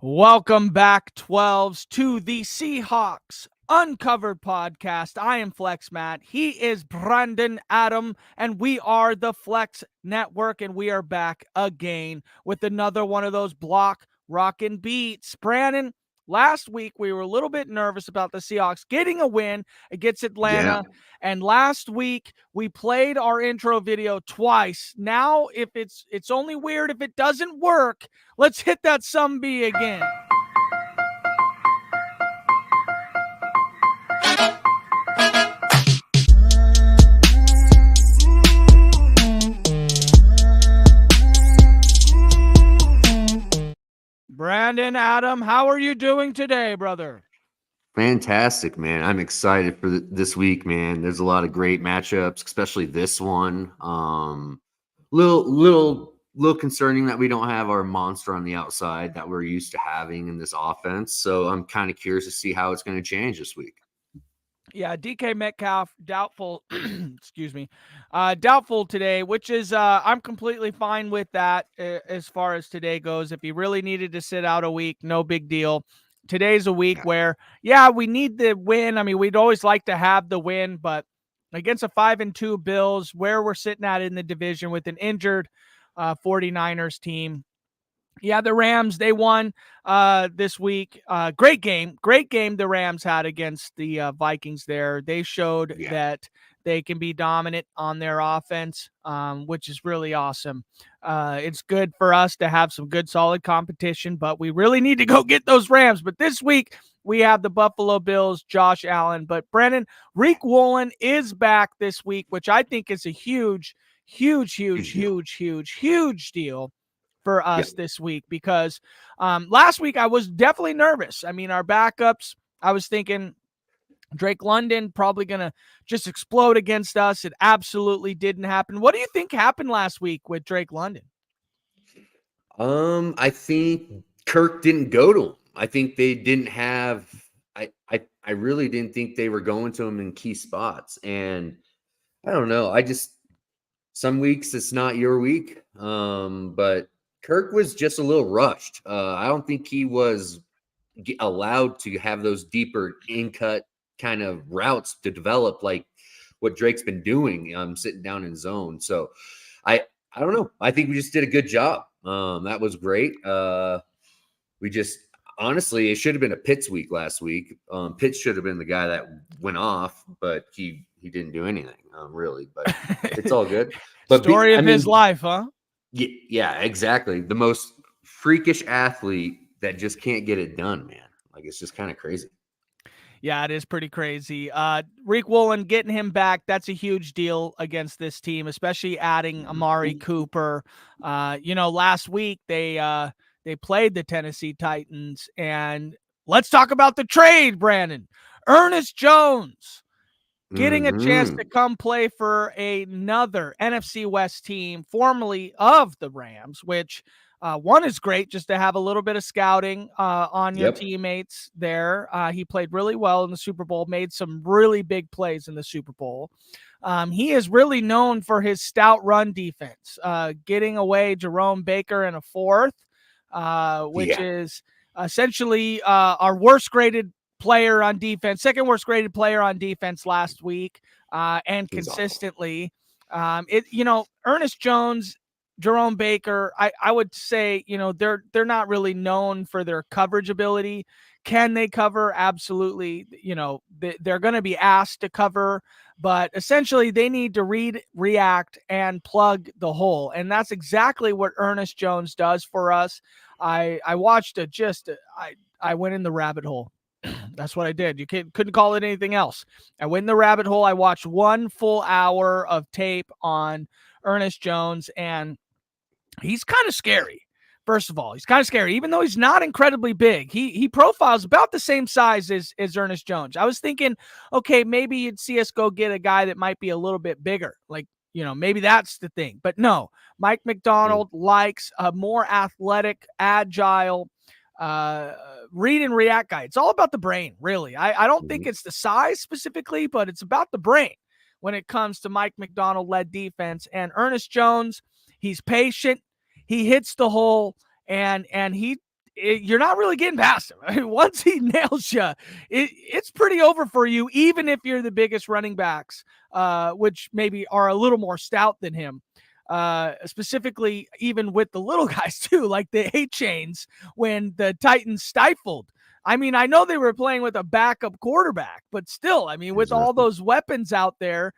Welcome back, 12s, to the Seahawks Uncovered podcast. I am FLEXMatt. He is Brandon Adam, and we are the Flex Network, and we are back again with another one of those block rockin' beats. Brandon, last week we were a little bit nervous about the Seahawks getting a win against Atlanta, and last week we played our intro video twice. Now, if it's only weird if it doesn't work. Let's hit that some B again. Brandon Adam, how are you doing today, brother? Fantastic, man. I'm excited for this week, man. There's a lot of great matchups, especially this one. Little concerning that we don't have our monster on the outside that we're used to having in this offense. So I'm kind of curious to see how it's going to change this week. Yeah, DK Metcalf, doubtful, excuse me, doubtful today, which is, I'm completely fine with that as far as today goes. If he really needed to sit out a week, no big deal. Today's a week where, we need the win. I mean, we'd always like to have the win, but against a 5-2 Bills, where we're sitting at in the division with an injured 49ers team. Yeah, the Rams, they won this week. Great game the Rams had against the Vikings there. They showed that they can be dominant on their offense, which is really awesome. It's good for us to have some good, solid competition, but we really need to go get those Rams. But this week, we have the Buffalo Bills, Josh Allen. But, Brennan, Riq Woolen is back this week, which I think is a huge deal for us this week, because last week I was definitely nervous. I mean, our backups, I was thinking Drake London probably going to just explode against us. It absolutely didn't happen. What do you think happened last week with Drake London? I think Kirk didn't go to him. I think they didn't have I really didn't think they were going to him in key spots. And I don't know. Some weeks it's not your week. But Kirk was just a little rushed. I don't think he was allowed to have those deeper in-cut kind of routes to develop like what Drake's been doing, sitting down in zone. So I don't know. I think we just did a good job. That was great. We just honestly, it should have been a Pitts week last week. Pitts should have been the guy that went off, but he didn't do anything really. But it's all good. But Story of his life, huh? Yeah, exactly. The most freakish athlete that just can't get it done, man. Like, it's just kind of crazy. Yeah, it is pretty crazy. Riq Woolen, getting him back, that's a huge deal against this team, especially adding Amari Cooper. Last week they played the Tennessee Titans, and let's talk about the trade, Brandon. Ernest Jones getting a chance to come play for another NFC West team, formerly of the Rams, which one is great just to have a little bit of scouting on your teammates there. He played really well in the Super Bowl, made some really big plays in the Super Bowl. He is really known for his stout run defense, getting away Jerome Baker in a fourth, which is essentially our worst graded player on defense, second worst graded player on defense last week, and consistently. Ernest Jones, Jerome Baker, I would say, they're not really known for their coverage ability. Can they cover? Absolutely. They're going to be asked to cover, but essentially they need to read, react, and plug the hole. And that's exactly what Ernest Jones does for us. I watched I went in the rabbit hole. That's what I did. You couldn't call it anything else. I went in the rabbit hole. I watched 1 full hour of tape on Ernest Jones, and he's kind of scary. First of all, he's kind of scary, even though he's not incredibly big. He profiles about the same size as Ernest Jones. I was thinking, okay, maybe you'd see us go get a guy that might be a little bit bigger. Like, maybe that's the thing. But no, Mike McDonald likes a more athletic, agile, read and react guy. It's all about the brain, really. I don't think it's the size specifically, but it's about the brain when it comes to Mike McDonald-led defense. And Ernest Jones, he's patient. He hits the hole, and you're not really getting past him. I mean, once he nails you, it's pretty over for you, even if you're the biggest running backs, which maybe are a little more stout than him. Specifically, even with the little guys too, like the A-chains when the Titans stifled. I mean, I know they were playing with a backup quarterback, but still, I mean, with all those weapons out there,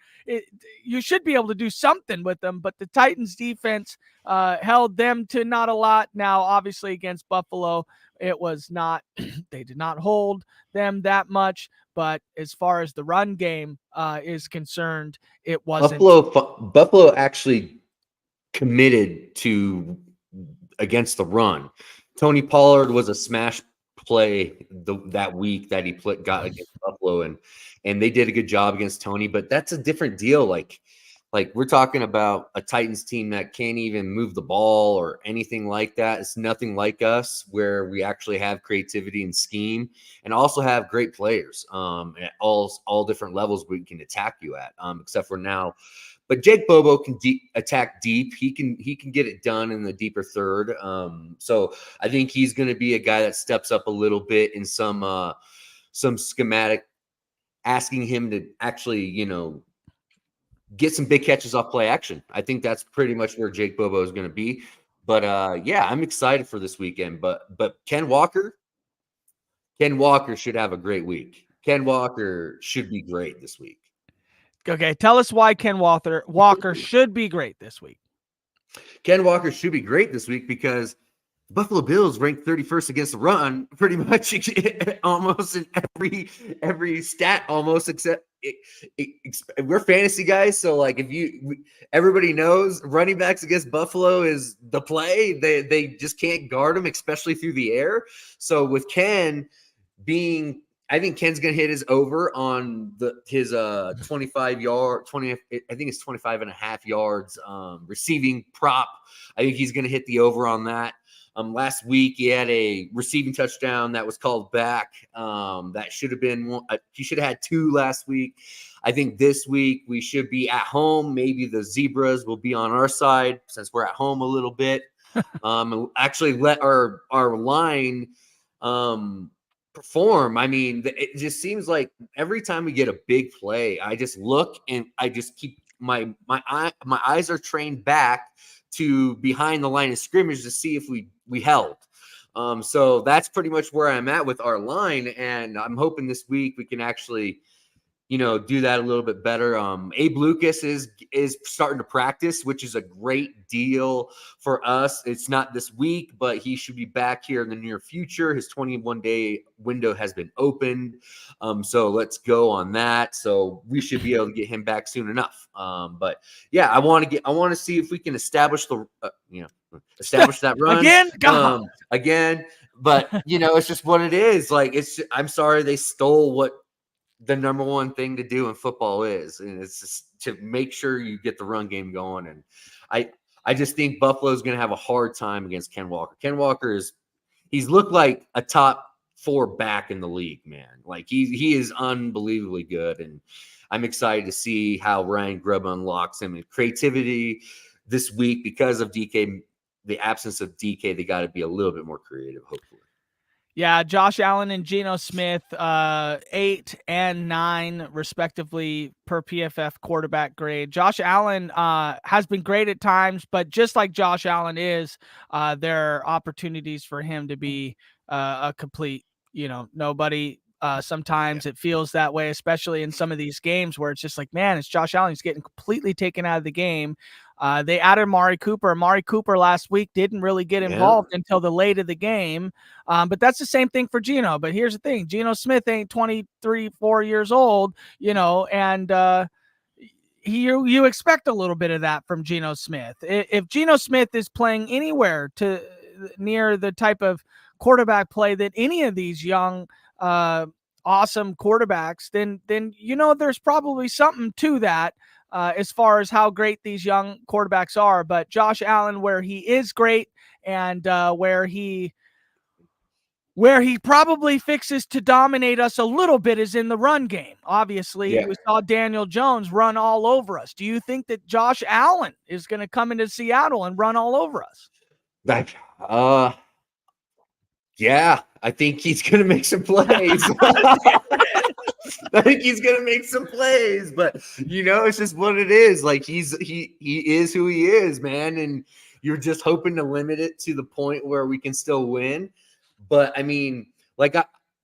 you should be able to do something with them. But the Titans defense held them to not a lot. Now, obviously, against Buffalo, it was not, they did not hold them that much. But as far as the run game is concerned, it wasn't. Buffalo actually committed to against the run. Tony Pollard was a smash play that week that he got against Buffalo, and they did a good job against Tony. But that's a different deal. Like we're talking about a Titans team that can't even move the ball or anything like that. It's nothing like us, where we actually have creativity and scheme, and also have great players at all different levels we can attack you at. Except for now. But Jake Bobo can attack deep. He can get it done in the deeper third. So I think he's going to be a guy that steps up a little bit in some schematic, asking him to actually, get some big catches off play action. I think that's pretty much where Jake Bobo is going to be. But yeah, I'm excited for this weekend. But Ken Walker should have a great week. Ken Walker should be great this week. Okay, tell us why Ken Walker should be great this week. Ken Walker should be great this week because the Buffalo Bills ranked 31st against the run pretty much almost in every stat almost, except we're fantasy guys. So like everybody knows running backs against Buffalo is the play. They just can't guard them, especially through the air. So with Ken being, I think Ken's going to hit his over on his 25-yard, 20, I think it's 25 and a half yards receiving prop. I think he's going to hit the over on that. Last week, he had a receiving touchdown that was called back. That should have been one. He should have had 2 last week. I think this week we should be at home. Maybe the Zebras will be on our side since we're at home a little bit. Actually let our line perform. I mean, it just seems like every time we get a big play, I just look and I just keep my eyes are trained back to behind the line of scrimmage to see if we held. So that's pretty much where I'm at with our line, and I'm hoping this week we can actually do that a little bit better. Abe Lucas is starting to practice, which is a great deal for us. It's not this week, but he should be back here in the near future. His 21-day window has been opened. So let's go on that. So we should be able to get him back soon enough. But yeah, I want to see if we can establish that run again. But it's just what it is. Like I'm sorry they stole what the number one thing to do in football is, and it's just to make sure you get the run game going. And I just think Buffalo is going to have a hard time against Ken Walker. Ken Walker he's looked like a top 4 back in the league, man. Like he is unbelievably good. And I'm excited to see how Ryan Grubb unlocks him and creativity this week because of DK, the absence of DK. They got to be a little bit more creative, hopefully. Yeah, Josh Allen and Geno Smith, 8 and 9, respectively, per PFF quarterback grade. Josh Allen has been great at times, but just like Josh Allen is, there are opportunities for him to be a complete, nobody. Sometimes it feels that way, especially in some of these games where it's just like, man, it's Josh Allen. He's getting completely taken out of the game. They added Amari Cooper. Amari Cooper last week didn't really get involved until the late of the game. But that's the same thing for Geno. But here's the thing. Geno Smith ain't 23, 4 years old, and you expect a little bit of that from Geno Smith. If Geno Smith is playing anywhere to near the type of quarterback play that any of these young awesome quarterbacks, then there's probably something to that. As far as how great these young quarterbacks are. But Josh Allen, where he is great and where he probably fixes to dominate us a little bit is in the run game. Obviously, we saw Daniel Jones run all over us. Do you think that Josh Allen is going to come into Seattle and run all over us? Yeah, I think he's going to make some plays. I think he's going to make some plays, but it's just what it is. Like he is who he is, man. And you're just hoping to limit it to the point where we can still win. But I mean, like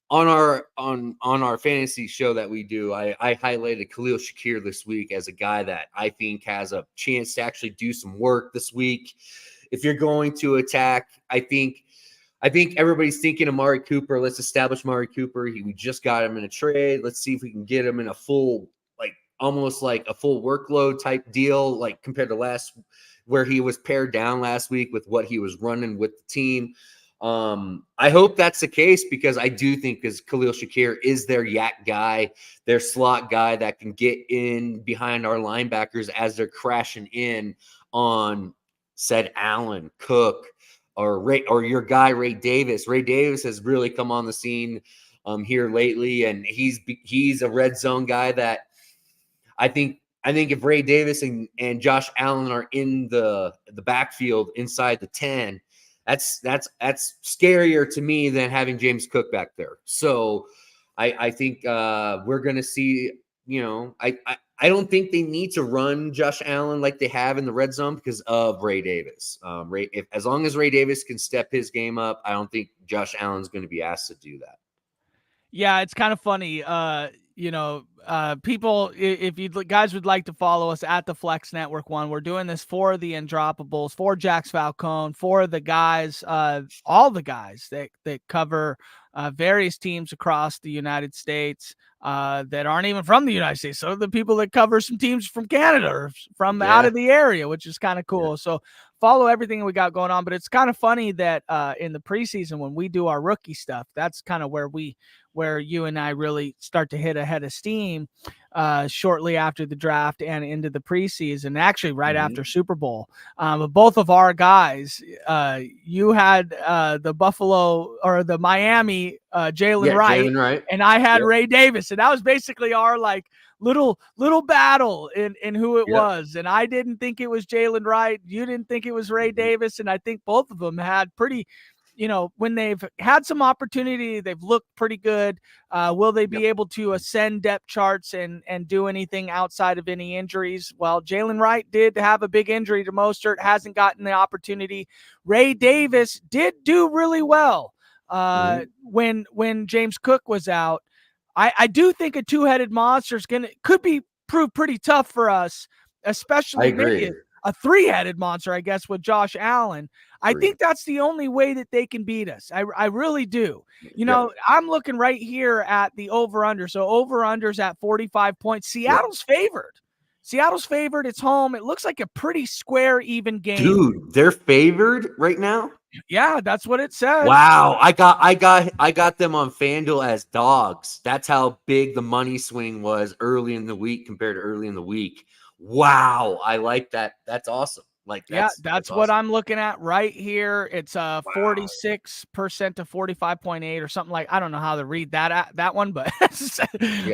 on our fantasy show that we do, I highlighted Khalil Shakir this week as a guy that I think has a chance to actually do some work this week. If you're going to attack, I think everybody's thinking Amari Cooper. Let's establish Amari Cooper. We just got him in a trade. Let's see if we can get him in a full, almost like a full workload type deal, like compared to where he was pared down last week with what he was running with the team. I hope that's the case, because I do think because Khalil Shakir is their yak guy, their slot guy that can get in behind our linebackers as they're crashing in on said Allen, Cook, or your guy Ray Davis. Ray Davis has really come on the scene here lately, and he's a red zone guy that I think if Ray Davis and Josh Allen are in the backfield inside the 10, that's scarier to me than having James Cook back there. So I think we're going to see, I don't think they need to run Josh Allen like they have in the red zone because of Ray Davis. As long as Ray Davis can step his game up, I don't think Josh Allen's going to be asked to do that. Yeah, it's kind of funny. People, if you guys would like to follow us at the Flex Network One, we're doing this for the Undroppables, for Jax Falcone, for the guys, all the guys that cover various teams across the United States that aren't even from the United States. So the people that cover some teams from Canada or from out of the area, which is kind of cool. Yeah. So follow everything we got going on. But it's kind of funny that in the preseason, when we do our rookie stuff, that's kind of where you and I really start to hit a head of steam shortly after the draft and into the preseason, actually right after Super Bowl. But both of our guys, you had the Buffalo or the Miami Jalen Wright, and I had Ray Davis, and that was basically our little battle in who it was. And I didn't think it was Jalen Wright. You didn't think it was Ray Davis. And I think both of them had pretty, when they've had some opportunity, they've looked pretty good. Will they be able to ascend depth charts and do anything outside of any injuries? Well, Jalen Wright did have a big injury to Mostert, hasn't gotten the opportunity. Ray Davis did do really well when James Cook was out. I do think a two-headed monster could prove pretty tough for us, especially maybe a three-headed monster, I guess, with Josh Allen. I think that's the only way that they can beat us. I really do. I'm looking right here at the over-under. So over-under's at 45 points. Seattle's favored. It's home. It looks like a pretty square, even game. Dude, they're favored right now? Yeah, that's what it says. Wow, I got them on FanDuel as dogs. That's how big the money swing was early in the week compared to early in the week. Wow, I like that. That's awesome. That's what awesome. I'm looking at right here. It's 46% to 45.8 or something like. I don't know how to read that one, but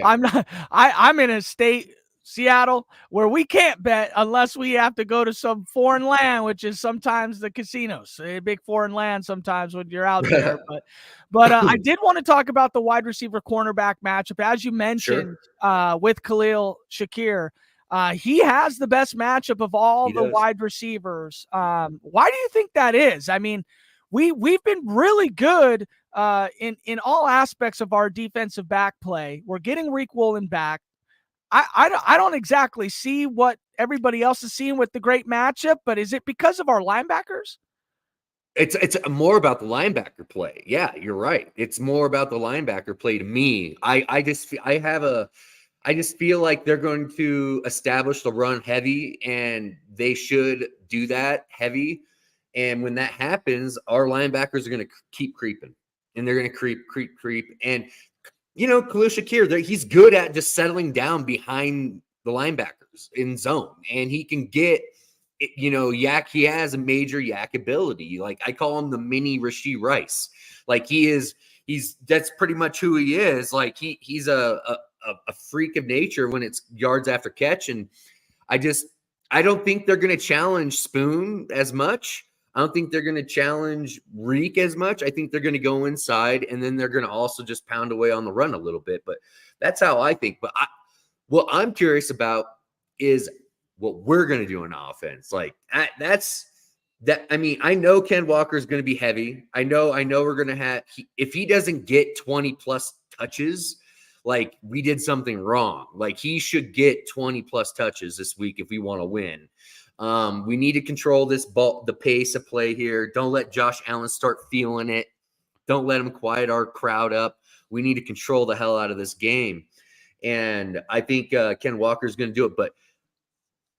I'm in a state, Seattle, where we can't bet unless we have to go to some foreign land, which is sometimes the casinos. A big foreign land sometimes when you're out there. But I did want to talk about the wide receiver cornerback matchup, as you mentioned, with Khalil Shakir. He has the best matchup of all the wide receivers. Why do you think that is? I mean, we've been really good in all aspects of our defensive back play. We're getting Riq Woolen back. I don't exactly see what everybody else is seeing with the great matchup, but is it because of our linebackers? It's more about the linebacker play. Yeah, you're right. It's more about the linebacker play to me. I just feel like they're going to establish the run heavy, and they should do that heavy. And when that happens, our linebackers are going to keep creeping, and they're going to creep. And Khalil Shakir, he's good at just settling down behind the linebackers in zone, and he can get, yak. He has a major yak ability. Like, I call him the mini Rashee Rice. Like, that's pretty much who he is. Like, he's a freak of nature when it's yards after catch. And I don't think they're going to challenge Spoon as much. I don't think they're going to challenge Reek as much. I think they're going to go inside, and then they're going to also just pound away on the run a little bit. But that's how I think. But what I'm curious about is what we're going to do in offense. Like that's that. I mean, I know Ken Walker is going to be heavy. I know we're going to have, if he doesn't get 20 plus touches, like we did something wrong. Like he should get 20 plus touches this week if we want to win. We need to control this ball, the pace of play here. Don't let Josh Allen start feeling it. Don't let him quiet our crowd up. We need to control the hell out of this game. And I think Ken Walker is going to do it. But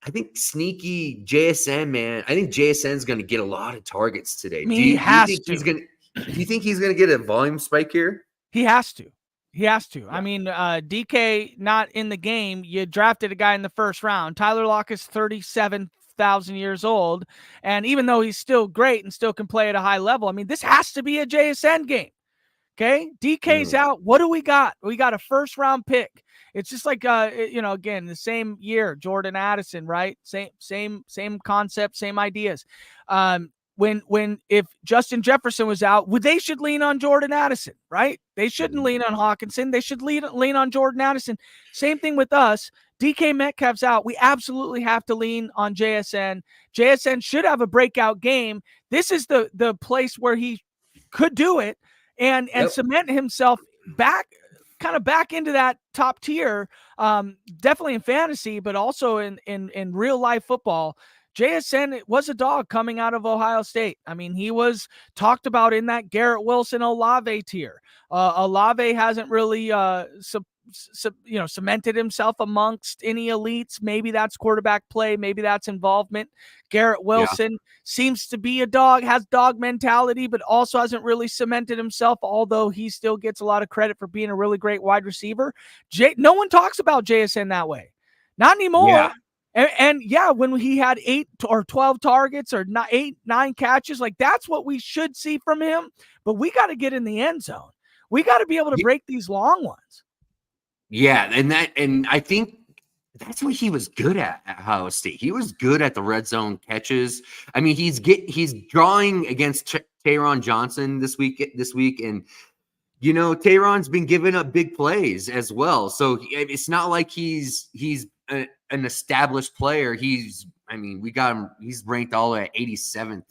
I think sneaky JSN, man. I think JSN's going to get a lot of targets today. Do you think he's going to get a volume spike here? He has to. Yeah. I mean, DK not in the game. You drafted a guy in the first round. Tyler Lockett is 37,000 years old. And even though he's still great and still can play at a high level, I mean, this has to be a JSN game. Okay. DK's out. What do we got? We got a first round pick. It's just like, again, the same year, Jordan Addison, right? Same concept, same ideas. If Justin Jefferson was out, they should lean on Jordan Addison, right? They shouldn't lean on Hawkinson. They should lean on Jordan Addison. Same thing with us. DK Metcalf's out. We absolutely have to lean on JSN. JSN should have a breakout game. This is the place where he could do it and cement himself back into that top tier, definitely in fantasy, but also in real life football. JSN was a dog coming out of Ohio State. I mean, he was talked about in that Garrett Wilson Olave tier. Olave hasn't really cemented himself amongst any elites. Maybe that's quarterback play. Maybe that's involvement. Garrett Wilson seems to be a dog, has dog mentality, but also hasn't really cemented himself, although he still gets a lot of credit for being a really great wide receiver. No one talks about JSN that way. Not anymore. Yeah. And when he had 8 or 12 targets or 9 catches, like that's what we should see from him. But we got to get in the end zone. We got to be able to break these long ones. Yeah, and I think that's what he was good at Ohio State. He was good at the red zone catches. I mean, he's drawing against Taron Johnson this week, and Taron's been giving up big plays as well. So it's not like he's an established player. We got him. He's ranked all at 87th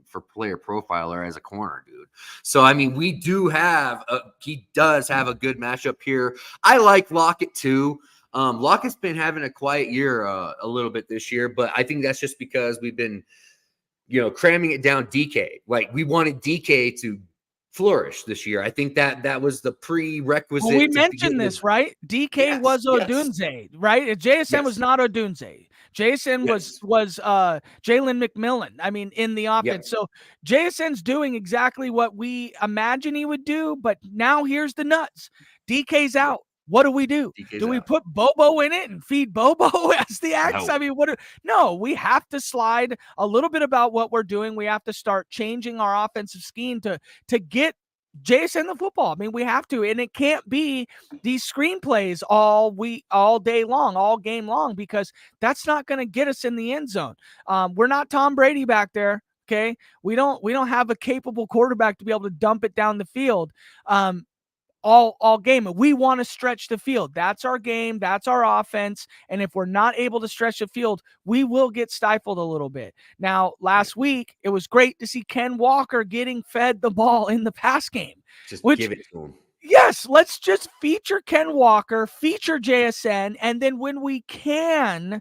for player profiler as a corner, dude. So, I mean, he does have a good matchup here. I like Lockett too. Lockett's been having a quiet year a little bit this year, but I think that's just because we've been, cramming it down DK. Like we wanted DK to flourish this year. I think that was the prerequisite. Well, we mentioned this, right? DK was Odunze, right? JSN was not Odunze. JSN was Jalen McMillan. I mean, in the offense. So JSN's doing exactly what we imagine he would do, but now here's the nuts. DK's out. What do we do? Do we put Bobo in it and feed Bobo as the X? No. I mean, no, we have to slide a little bit about what we're doing. We have to start changing our offensive scheme to get Jason the football. I mean, we have to, and it can't be these screenplays all day long, all game long, because that's not going to get us in the end zone. We're not Tom Brady back there. Okay. We don't have a capable quarterback to be able to dump it down the field. All game. We want to stretch the field. That's our game. That's our offense. And if we're not able to stretch the field, we will get stifled a little bit. Now, last week, it was great to see Ken Walker getting fed the ball in the pass game. Give it to him. Yes, let's just feature Ken Walker, feature JSN, and then when we can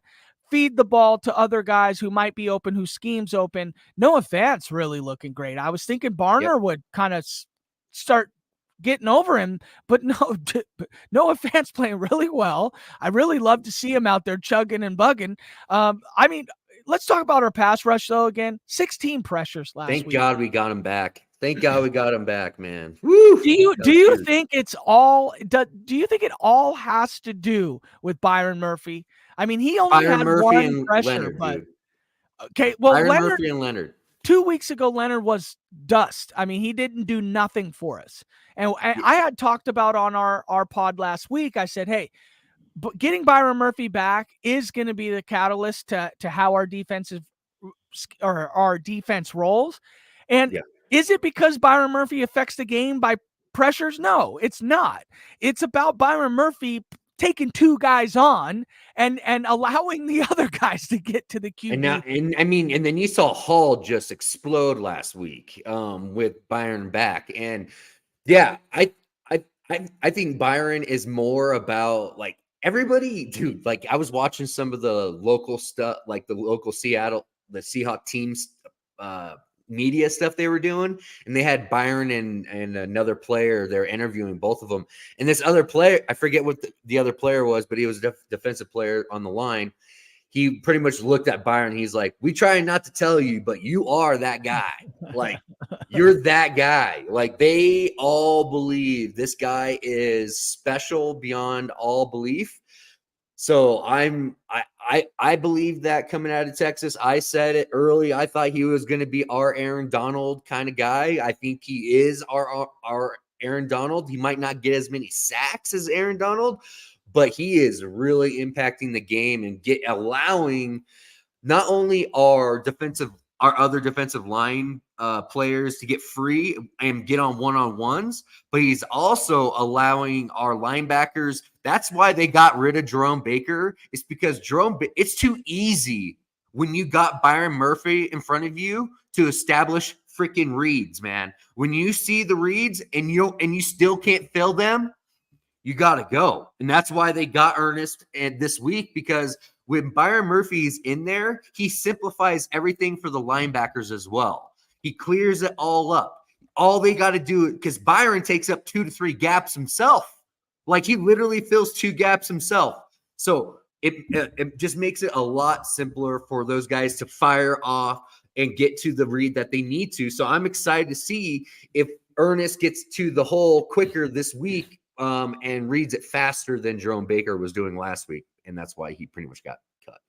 feed the ball to other guys who might be open, whose scheme's open. Noah Fant's really looking great. I was thinking Barner would kind of start getting over him, but no, Noah Fant's playing really well. I really love to see him out there chugging and bugging. I mean, let's talk about our pass rush though. Again, 16 pressures last week. Thank God we got him back. Thank God we got him back, man. Woo! Do you think it's all? Do you think it all has to do with Byron Murphy? I mean, he only had one pressure, Leonard, but dude. Okay. Well, Byron Murphy and Leonard. 2 weeks ago, Leonard was dust. I mean, he didn't do nothing for us. And I had talked about on our pod last week, I said, hey, but getting Byron Murphy back is going to be the catalyst to how our defensive or our defense roles. And Yeah. is it because Byron Murphy affects the game by pressures? No, it's not. It's about Byron Murphy taking two guys on and allowing the other guys to get to the QB. And then you saw Hall just explode last week with Byron back. And yeah, I think Byron is more about like everybody, dude. Like I was watching some of the local stuff, like the local the Seahawks teams media stuff they were doing, and they had Byron and another player. They're interviewing both of them, and this other player, I forget what the other player was, but he was a defensive player on the line. He pretty much looked at Byron. He's like, "We try not to tell you, but you are that guy. Like, you're that guy." Like, they all believe this guy is special beyond all belief. So I believe that coming out of Texas. I said it early. I thought he was going to be our Aaron Donald kind of guy. I think he is our Aaron Donald. He might not get as many sacks as Aaron Donald, but he is really impacting the game and allowing not only our other defensive line players to get free and get on one-on-ones, but he's also allowing our linebackers. That's why they got rid of Jerome Baker. It's because it's too easy when you got Byron Murphy in front of you to establish freaking reads, man. When you see the reads and you still can't fill them, you got to go. And that's why they got Ernest this week, because when Byron Murphy's in there, he simplifies everything for the linebackers as well. He clears it all up. All they got to do, because Byron takes up 2 to 3 gaps himself. Like, he literally fills 2 gaps himself. So it just makes it a lot simpler for those guys to fire off and get to the read that they need to. So I'm excited to see if Ernest gets to the hole quicker this week and reads it faster than Jerome Baker was doing last week. And that's why he pretty much got cut.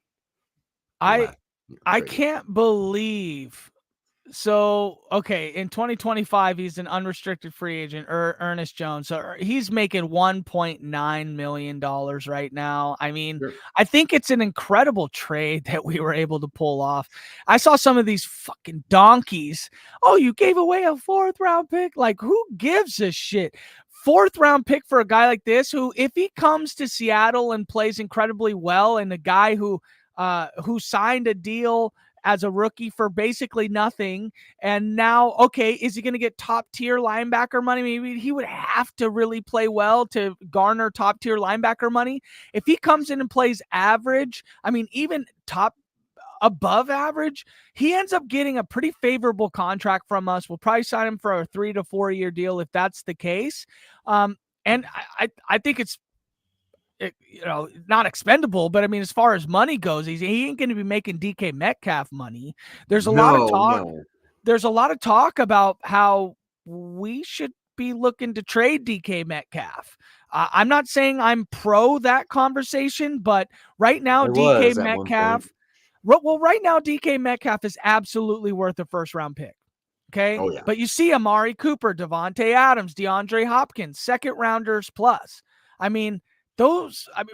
I can't believe. So, okay, in 2025, he's an unrestricted free agent, Ernest Jones. So he's making $1.9 million right now. I mean, sure. I think it's an incredible trade that we were able to pull off. I saw some of these fucking donkeys. Oh, you gave away a 4th round pick? Like, who gives a shit? 4th round pick for a guy like this, who, if he comes to Seattle and plays incredibly well, and the guy who signed a deal as a rookie for basically nothing, and now, okay, is he going to get top tier linebacker money? Maybe he would have to really play well to garner top tier linebacker money. If he comes in and plays average, I mean, even above average, he ends up getting a pretty favorable contract from us. We'll probably sign him for a 3 to 4 year deal if that's the case. And I think it's, not expendable, but I mean, as far as money goes, he ain't going to be making DK Metcalf money. There's a lot of talk. There's a lot of talk about how we should be looking to trade DK Metcalf. I'm not saying I'm pro that conversation, but right now, DK Metcalf. Well, right now, DK Metcalf is absolutely worth a 1st round pick. Okay. Oh, yeah. But you see Amari Cooper, Devontae Adams, DeAndre Hopkins, 2nd rounders plus. I mean,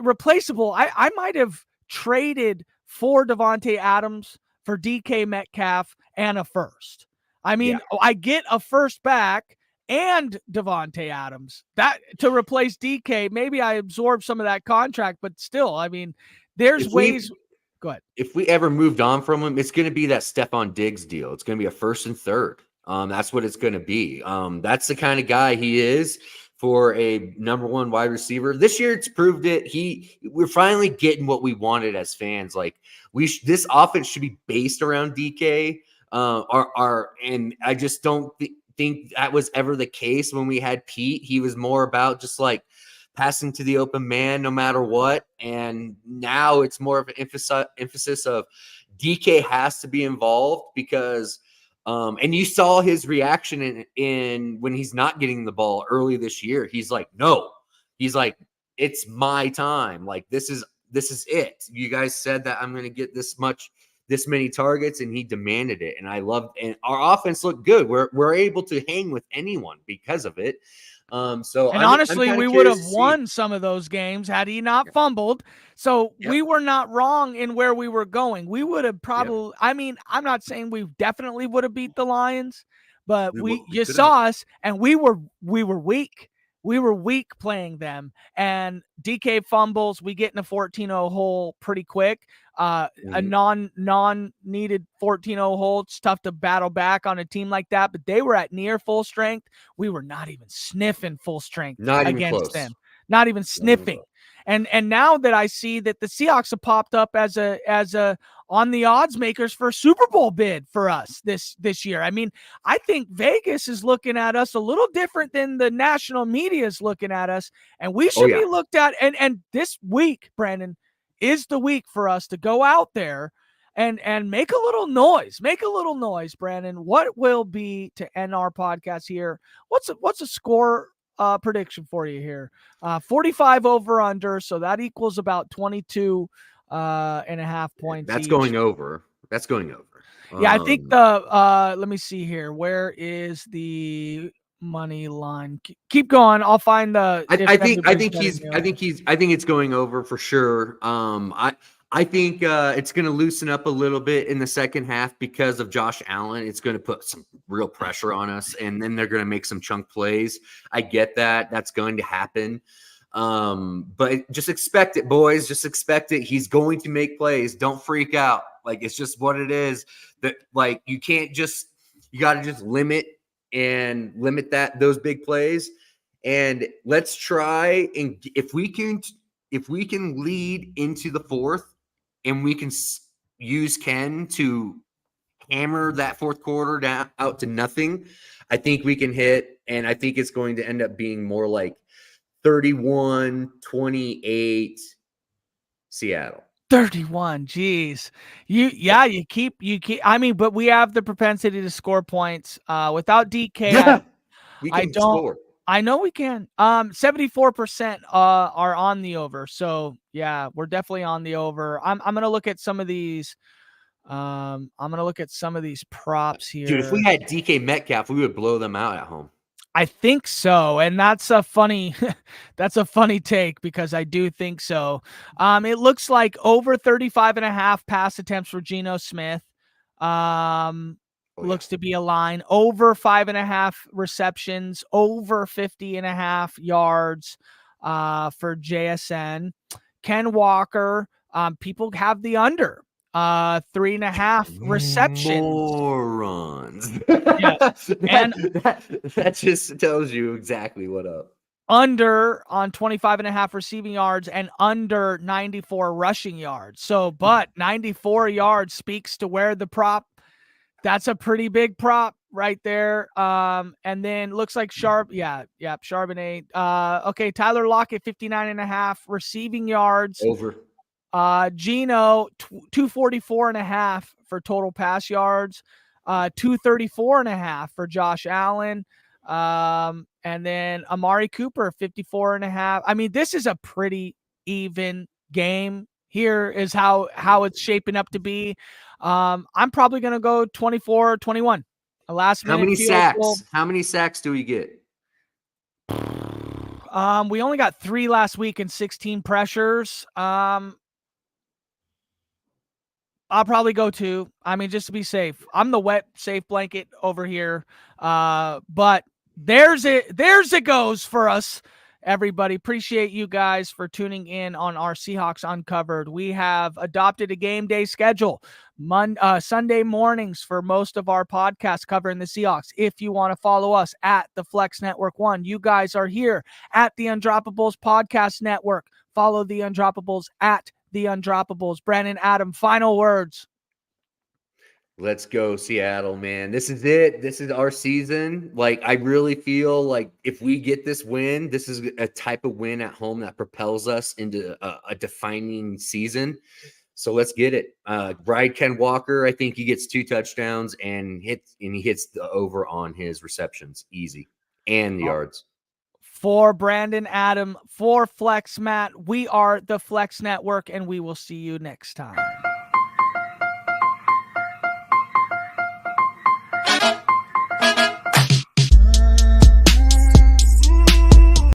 replaceable. I might have traded for Devontae Adams for DK Metcalf and a 1st. I mean, I get a 1st back and Devontae Adams that to replace DK. Maybe I absorb some of that contract, but still, I mean, there's ways. Go ahead. If we ever moved on from him, it's going to be that Stephon Diggs deal. It's going to be a 1st and 3rd. That's what it's going to be. That's the kind of guy he is. For a number 1 wide receiver this year, it's proved it. We're finally getting what we wanted as fans. Like this offense should be based around DK. And I just don't think that was ever the case when we had Pete. He was more about just like passing to the open man no matter what. And now it's more of an emphasis of DK has to be involved because. And you saw his reaction in when he's not getting the ball early this year. He's like, no, he's like, it's my time. Like, this is it. You guys said that I'm going to get this many targets, and he demanded it. And I loved, and our offense looked good. We're able to hang with anyone because of it. And honestly, we would have won some of those games had he not fumbled. So we were not wrong in where we were going. We would have probably, I mean, I'm not saying we definitely would have beat the Lions, but you saw us and we were weak. We were weak playing them, and DK fumbles. We get in a 14-0 hole pretty quick. A non-needed 14-0 hole. It's tough to battle back on a team like that, but they were at near full strength. We were not even sniffing full strength against them. Not even sniffing. And now that I see that the Seahawks have popped up as a on the odds makers for a Super Bowl bid for us this year. I mean, I think Vegas is looking at us a little different than the national media is looking at us, and we should be looked at. And this week, Brandon, is the week for us to go out there and make a little noise. Make a little noise, Brandon. What will be, to end our podcast here, what's a score prediction for you here? 45 over under, so that equals about 22 and a half points. That's going over. Yeah, I think the let me see here. Where is the money line? Keep going. I'll find the. I think it's going over for sure. I think it's going to loosen up a little bit in the second half because of Josh Allen. It's going to put some real pressure on us, and then they're going to make some chunk plays. I get that. That's going to happen. But just expect it, boys. Just expect it. He's going to make plays. Don't freak out. Like, it's just what it is. That, like, you got to just limit those big plays. And let's try, and if we can lead into the fourth, and we can use Ken to hammer that fourth quarter down out to nothing, I think we can hit, and I think it's going to end up being more like 31-28 Seattle. 31. Geez. You keep, I mean, but we have the propensity to score points. Without DK, we can score. I know we can. 74% are on the over. So yeah, we're definitely on the over. I'm gonna look at some of these. I'm gonna look at some of these props here. Dude, if we had DK Metcalf, we would blow them out at home. I think so, and that's a funny take because I do think so. It looks like over 35.5 pass attempts for Geno Smith. Looks to be a line over 5.5 receptions, over 50.5 yards for JSN. Ken Walker, people have the under 3.5 receptions. Morons. And that just tells you exactly what up. Under on 25.5 receiving yards and under 94 rushing yards. So, but 94 yards speaks to where the prop. That's a pretty big prop right there. And then looks like Sharp. Charbonnet. Okay. Tyler Lockett, 59.5 receiving yards. Over. Geno, 244.5 for total pass yards. 234.5 for Josh Allen. And then Amari Cooper, 54.5. I mean, this is a pretty even game. Here is how it's shaping up to be. I'm probably going to go 24-21. A last minute. How many sacks? Goal. How many sacks do we get? We only got 3 last week and 16 pressures. I'll probably go 2. I mean, just to be safe. I'm the wet safe blanket over here. But there's it goes for us. Everybody, appreciate you guys for tuning in on our Seahawks Uncovered. We have adopted a game day schedule, Sunday mornings for most of our podcasts covering the Seahawks. If you want to follow us at the Flex Network 1, you guys are here at the Undroppables Podcast Network. Follow the Undroppables at the Undroppables. Brandon, Adam, final words. Let's go, Seattle, man. This is it. This is our season. Like, I really feel like if we get this win, this is a type of win at home that propels us into a defining season. So let's get it. Ride Ken Walker. I think he gets 2 touchdowns and he hits the over on his receptions. Easy. And the yards. For Brandon Adam, for FlexMatt, we are the Flex Network, and we will see you next time.